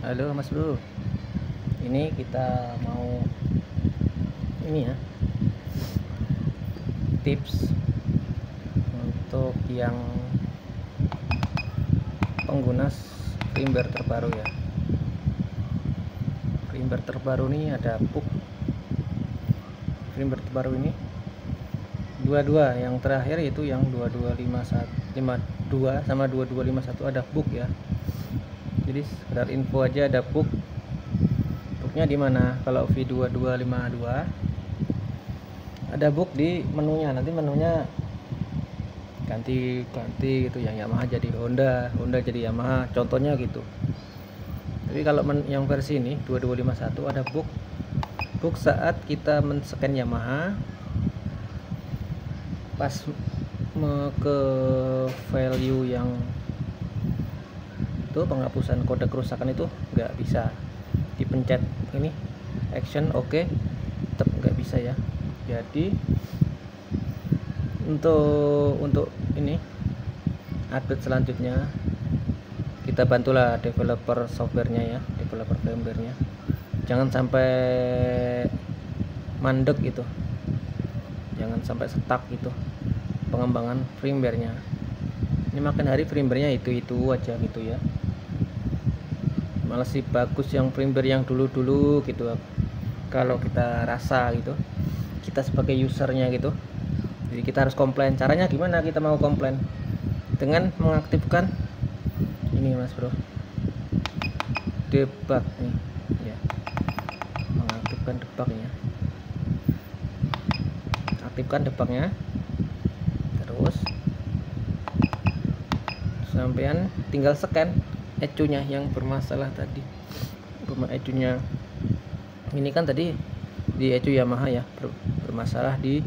Halo Mas Bro, ini kita mau ini ya, tips untuk yang pengguna firmware terbaru ya. Firmware terbaru ini ada bug firmware terbaru ini 22, yang terakhir itu yang 225152 sama 2251 ada bug ya. Jadi sekedar info aja, ada bugnya di mana. Kalau V2252 ada bug di menunya, nanti menunya ganti gitu, yang Yamaha jadi Honda jadi Yamaha, contohnya gitu. Tapi kalau yang versi ini 2251 ada bug saat kita men-scan Yamaha, pas ke value yang itu penghapusan kode kerusakan itu nggak bisa dipencet ini action oke, tetap nggak bisa ya. Jadi untuk ini update selanjutnya kita bantulah developer softwarenya ya, developer firmwarenya, jangan sampai mandek gitu, jangan sampai stuck gitu pengembangan firmwarenya. Ini makin hari firmwarenya itu aja gitu ya, malah sih bagus yang firmware yang dulu gitu kalau kita rasa gitu, kita sebagai usernya gitu. Jadi kita harus komplain. Caranya gimana kita mau komplain? Dengan mengaktifkan ini Mas Bro, debug nih ya, mengaktifkan debugnya, aktifkan debugnya, terus sampean tinggal scan ECU-nya yang bermasalah tadi. ECU-nya ini kan tadi di ECU Yamaha ya, bermasalah di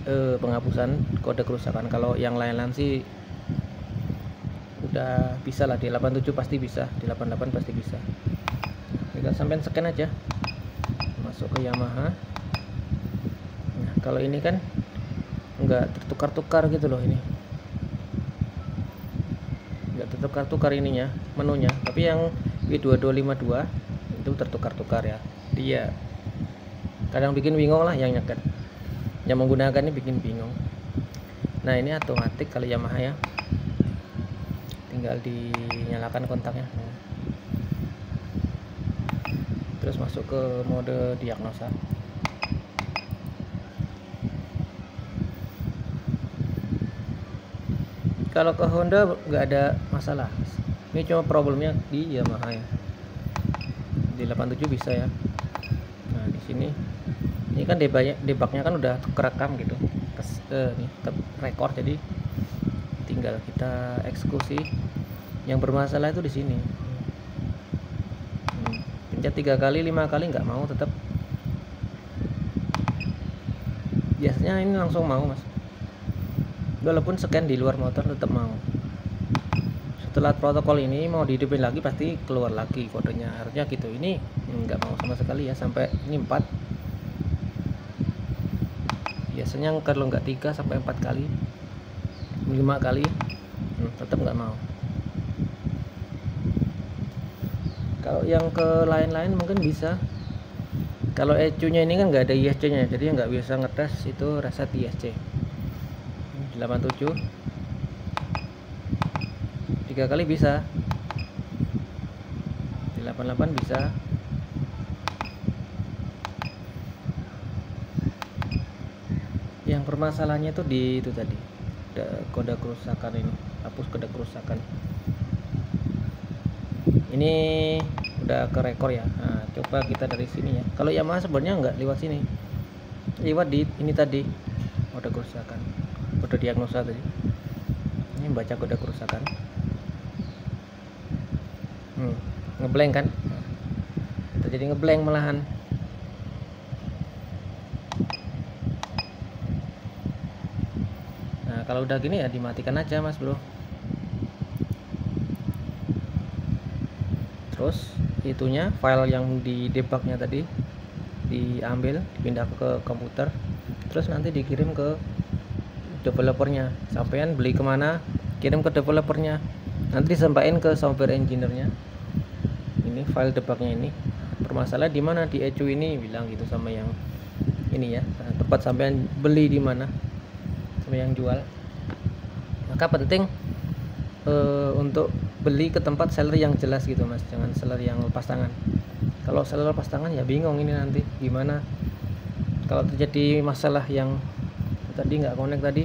penghapusan kode kerusakan. Kalau yang lain-lain sih udah bisa lah, di 87 pasti bisa, di 88 pasti bisa. Tinggal sampean scan aja, masuk ke Yamaha. Nah, kalau ini kan enggak tertukar-tukar gitu loh, ini enggak tertukar-tukar ininya, menunya. Tapi yang V2252 itu tertukar-tukar ya. Dia kadang bikin bingung lah yang nyekat, yang menggunakan ini bikin bingung. Nah, ini otomatis kalau Yamaha ya, tinggal dinyalakan kontaknya. Nah, terus masuk ke mode diagnosa. Kalau ke Honda nggak ada masalah, ini cuma problemnya di Yamaha ya. Di 87 bisa ya. Nah, di sini ini kan debugnya kan udah kerekam gitu, nih rekor, jadi tinggal kita eksekusi. Yang bermasalah itu di sini. Pencet 3 kali 5 kali nggak mau, tetap. Biasanya ini langsung mau Mas, walaupun scan di luar motor tetap mau. Setelah protokol ini mau dihidupin lagi pasti keluar lagi kodenya, harusnya gitu. Ini nggak mau sama sekali ya, sampai ini 4. Biasanya kalau nggak 3 sampai 4 kali, 5 kali, tetap nggak mau. Kalau yang ke lain-lain mungkin bisa. Kalau ECU-nya ini kan nggak ada ISC-nya, jadi nggak bisa ngetes itu reset ISC. 87 3 kali bisa, di 88 bisa. Yang permasalahannya itu di itu tadi, kode kerusakan ini, hapus kode kerusakan. Ini udah ke rekor ya. Nah, coba kita dari sini ya. Kalau Yamaha sebenarnya nggak lewat sini, lewat di ini tadi, kode kerusakan, kode diagnosa tadi. Ini baca kode kerusakan, ngeblank kan, jadi ngeblank malahan. Nah, kalau udah gini ya dimatikan aja Mas Bro. Terus itunya, file yang di debugnya tadi diambil, dipindah ke komputer, terus nanti dikirim ke developernya. Sampean beli kemana, kirim ke developernya, nanti disampaikan ke software engineer-nya. ini file debugnya ini bermasalah di mana di ECU ini, bilang gitu sama yang ini ya, tempat sampean beli di mana sama yang jual. Maka penting untuk beli ke tempat seller yang jelas gitu mas, jangan seller yang lepas tangan. Kalau seller lepas tangan ya bingung ini nanti gimana kalau terjadi masalah yang tadi nggak connect tadi,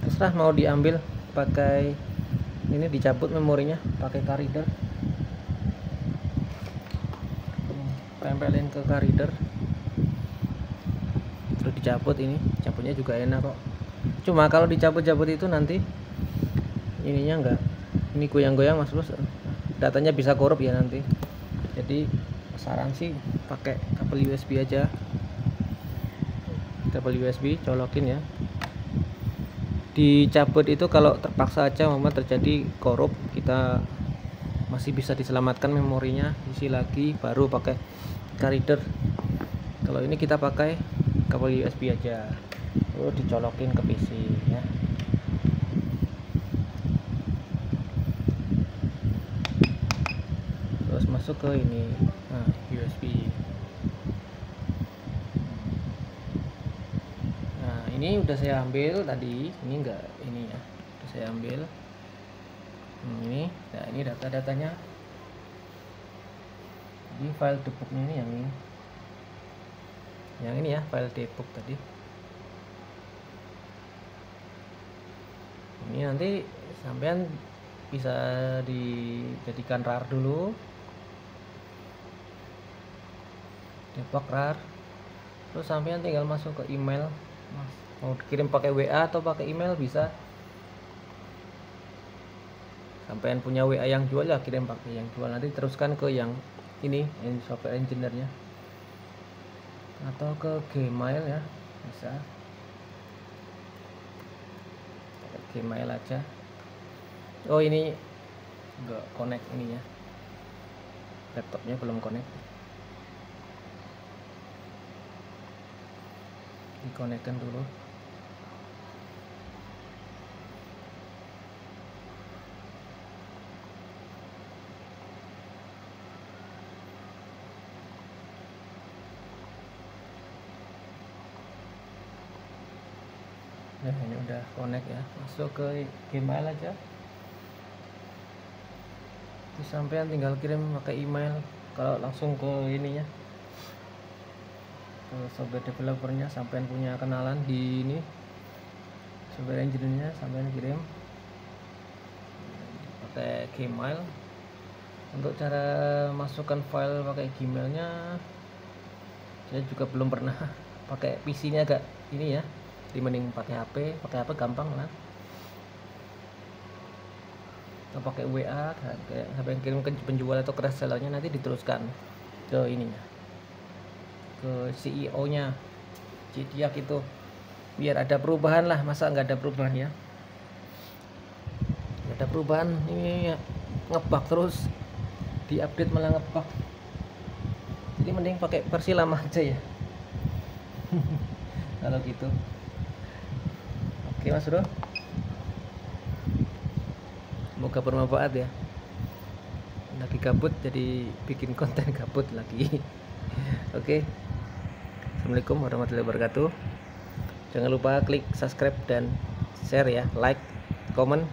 terserah mau diambil pakai ini, dicabut memorinya pakai card reader, tempelin ke card reader terus dicabut. Ini cabutnya juga enak kok, cuma kalau dicabut-cabut itu nanti ininya enggak, ini goyang-goyang mas bos, datanya bisa korup ya nanti. Jadi saran sih pakai kabel USB aja, kabel USB colokin ya. Dicabut itu kalau terpaksa aja memang terjadi korup, kita masih bisa diselamatkan memorinya, isi lagi baru pakai card reader. Kalau ini kita pakai kabel USB aja, terus dicolokin ke PC ya. Terus masuk ke ini, nah, USB. Nah ini udah saya ambil tadi, ini enggak ini ya, udah saya ambil. Ini, nah ini data-datanya. Jadi file debugnya ini yang ini ya, file debug tadi. Ini nanti sampean bisa dijadikan RAR dulu, debug RAR, terus sampean tinggal masuk ke email, mau dikirim pakai WA atau pakai email bisa. Sampean punya WA yang jual ya kirim pakai yang jual, nanti teruskan ke yang ini software engineer-nya atau ke Gmail ya, bisa pakai Gmail aja. Oh ini enggak connect ininya, laptopnya belum connect, dikonekkan dulu. Nah ini udah connect ya, masuk ke Gmail aja. Terus sampean tinggal kirim pakai email. Kalau langsung ke ininya, ke software developernya, sampean punya kenalan di ini software engineer-nya, sampean kirim pakai Gmail. Untuk cara masukkan file pakai Gmailnya saya juga belum pernah, pakai PC-nya agak ini ya, mending pakai HP gampang lah, atau pakai WA sampai kirim ke penjual atau ke resellernya, nanti diteruskan ke ininya, ke CEO-nya Cidiak itu, biar ada perubahan lah. Masa nggak ada perubahan ya, nggak ada perubahan, ini ya, ngebug terus, diupdate malah ngebug. Jadi mending pakai versi lama aja ya kalau gitu. Oke mas bro, semoga bermanfaat ya. Lagi gabut jadi bikin konten gabut lagi. Oke, assalamualaikum warahmatullahi wabarakatuh. Jangan lupa klik subscribe dan share ya, like, comment.